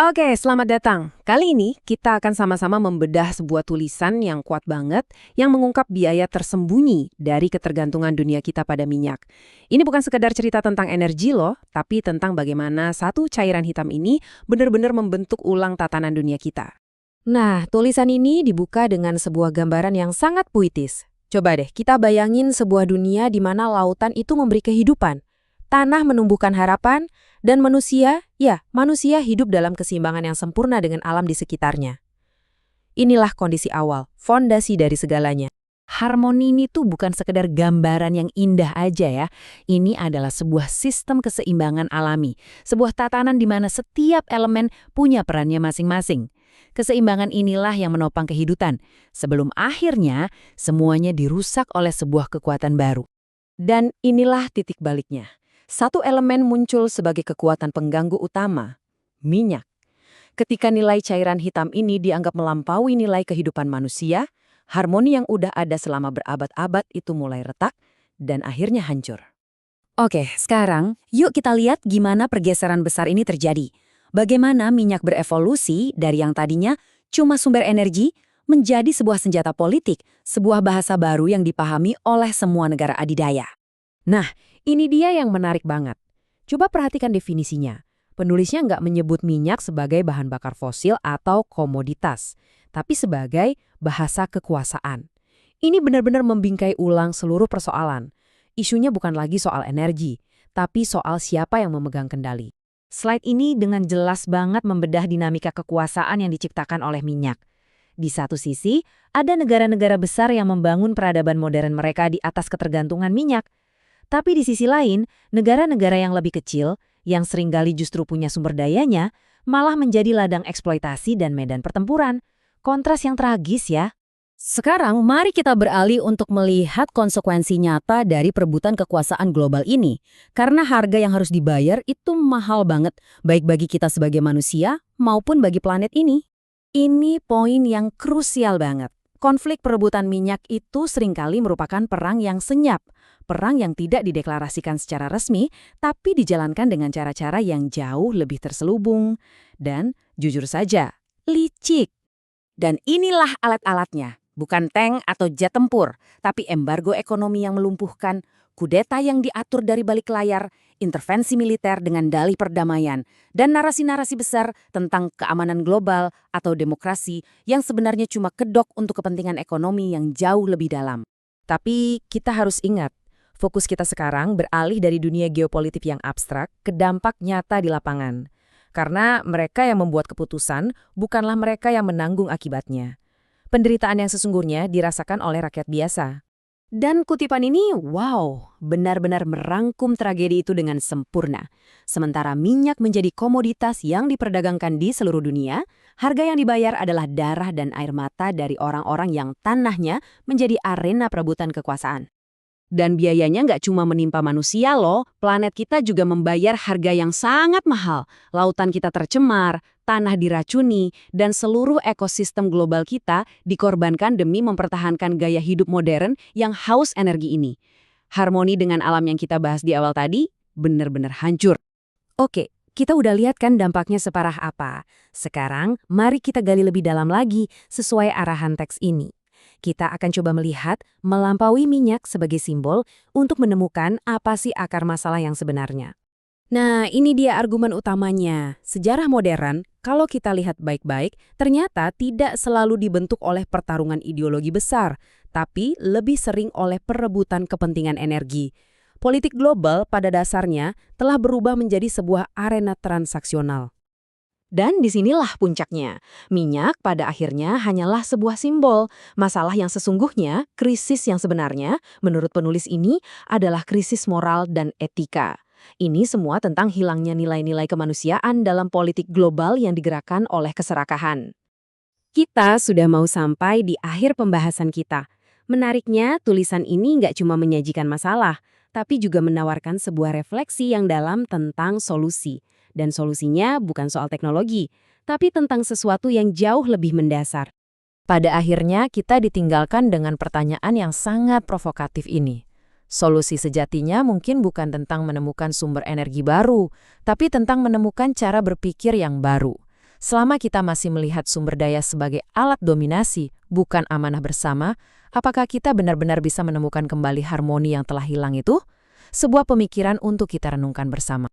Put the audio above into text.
Oke, selamat datang. Kali ini kita akan sama-sama membedah sebuah tulisan yang kuat banget yang mengungkap biaya tersembunyi dari ketergantungan dunia kita pada minyak. Ini bukan sekedar cerita tentang energi loh, tapi tentang bagaimana satu cairan hitam ini benar-benar membentuk ulang tatanan dunia kita. Nah, tulisan ini dibuka dengan sebuah gambaran yang sangat puitis. Coba deh, kita bayangin sebuah dunia di mana lautan itu memberi kehidupan, tanah menumbuhkan harapan, dan manusia hidup dalam keseimbangan yang sempurna dengan alam di sekitarnya. Inilah kondisi awal, fondasi dari segalanya. Harmoni ini tuh bukan sekedar gambaran yang indah aja ya. Ini adalah sebuah sistem keseimbangan alami, sebuah tatanan di mana setiap elemen punya perannya masing-masing. Keseimbangan inilah yang menopang kehidupan, sebelum akhirnya semuanya dirusak oleh sebuah kekuatan baru. Dan inilah titik baliknya. Satu elemen muncul sebagai kekuatan pengganggu utama, minyak. Ketika nilai cairan hitam ini dianggap melampaui nilai kehidupan manusia, harmoni yang udah ada selama berabad-abad itu mulai retak dan akhirnya hancur. Oke, sekarang yuk kita lihat gimana pergeseran besar ini terjadi. Bagaimana minyak berevolusi dari yang tadinya cuma sumber energi menjadi sebuah senjata politik, sebuah bahasa baru yang dipahami oleh semua negara adidaya. Nah, ini dia yang menarik banget. Coba perhatikan definisinya. Penulisnya nggak menyebut minyak sebagai bahan bakar fosil atau komoditas, tapi sebagai bahasa kekuasaan. Ini benar-benar membingkai ulang seluruh persoalan. Isunya bukan lagi soal energi, tapi soal siapa yang memegang kendali. Slide ini dengan jelas banget membedah dinamika kekuasaan yang diciptakan oleh minyak. Di satu sisi, ada negara-negara besar yang membangun peradaban modern mereka di atas ketergantungan minyak. Tapi di sisi lain, negara-negara yang lebih kecil, yang seringkali justru punya sumber dayanya, malah menjadi ladang eksploitasi dan medan pertempuran. Kontras yang tragis ya. Sekarang mari kita beralih untuk melihat konsekuensi nyata dari perebutan kekuasaan global ini. Karena harga yang harus dibayar itu mahal banget, baik bagi kita sebagai manusia maupun bagi planet ini. Ini poin yang krusial banget. Konflik perebutan minyak itu seringkali merupakan perang yang senyap. Perang yang tidak dideklarasikan secara resmi, tapi dijalankan dengan cara-cara yang jauh lebih terselubung. Dan jujur saja, licik. Dan inilah alat-alatnya. Bukan tank atau jet tempur, tapi embargo ekonomi yang melumpuhkan, kudeta yang diatur dari balik layar, intervensi militer dengan dalih perdamaian, dan narasi-narasi besar tentang keamanan global atau demokrasi yang sebenarnya cuma kedok untuk kepentingan ekonomi yang jauh lebih dalam. Tapi kita harus ingat, fokus kita sekarang beralih dari dunia geopolitik yang abstrak ke dampak nyata di lapangan. Karena mereka yang membuat keputusan bukanlah mereka yang menanggung akibatnya. Penderitaan yang sesungguhnya dirasakan oleh rakyat biasa. Dan kutipan ini, wow, benar-benar merangkum tragedi itu dengan sempurna. Sementara minyak menjadi komoditas yang diperdagangkan di seluruh dunia, harga yang dibayar adalah darah dan air mata dari orang-orang yang tanahnya menjadi arena perebutan kekuasaan. Dan biayanya nggak cuma menimpa manusia loh, planet kita juga membayar harga yang sangat mahal. Lautan kita tercemar, tanah diracuni, dan seluruh ekosistem global kita dikorbankan demi mempertahankan gaya hidup modern yang haus energi ini. Harmoni dengan alam yang kita bahas di awal tadi benar-benar hancur. Oke, kita udah lihat kan dampaknya separah apa. Sekarang, mari kita gali lebih dalam lagi sesuai arahan teks ini. Kita akan coba melihat melampaui minyak sebagai simbol untuk menemukan apa sih akar masalah yang sebenarnya. Nah, ini dia argumen utamanya. Sejarah modern, kalau kita lihat baik-baik, ternyata tidak selalu dibentuk oleh pertarungan ideologi besar, tapi lebih sering oleh perebutan kepentingan energi. Politik global pada dasarnya telah berubah menjadi sebuah arena transaksional. Dan disinilah puncaknya. Minyak pada akhirnya hanyalah sebuah simbol. Masalah yang sesungguhnya, krisis yang sebenarnya, menurut penulis ini, adalah krisis moral dan etika. Ini semua tentang hilangnya nilai-nilai kemanusiaan dalam politik global yang digerakkan oleh keserakahan. Kita sudah mau sampai di akhir pembahasan kita. Menariknya, tulisan ini nggak cuma menyajikan masalah, tapi juga menawarkan sebuah refleksi yang dalam tentang solusi. Dan solusinya bukan soal teknologi, tapi tentang sesuatu yang jauh lebih mendasar. Pada akhirnya kita ditinggalkan dengan pertanyaan yang sangat provokatif ini. Solusi sejatinya mungkin bukan tentang menemukan sumber energi baru, tapi tentang menemukan cara berpikir yang baru. Selama kita masih melihat sumber daya sebagai alat dominasi, bukan amanah bersama, apakah kita benar-benar bisa menemukan kembali harmoni yang telah hilang itu? Sebuah pemikiran untuk kita renungkan bersama.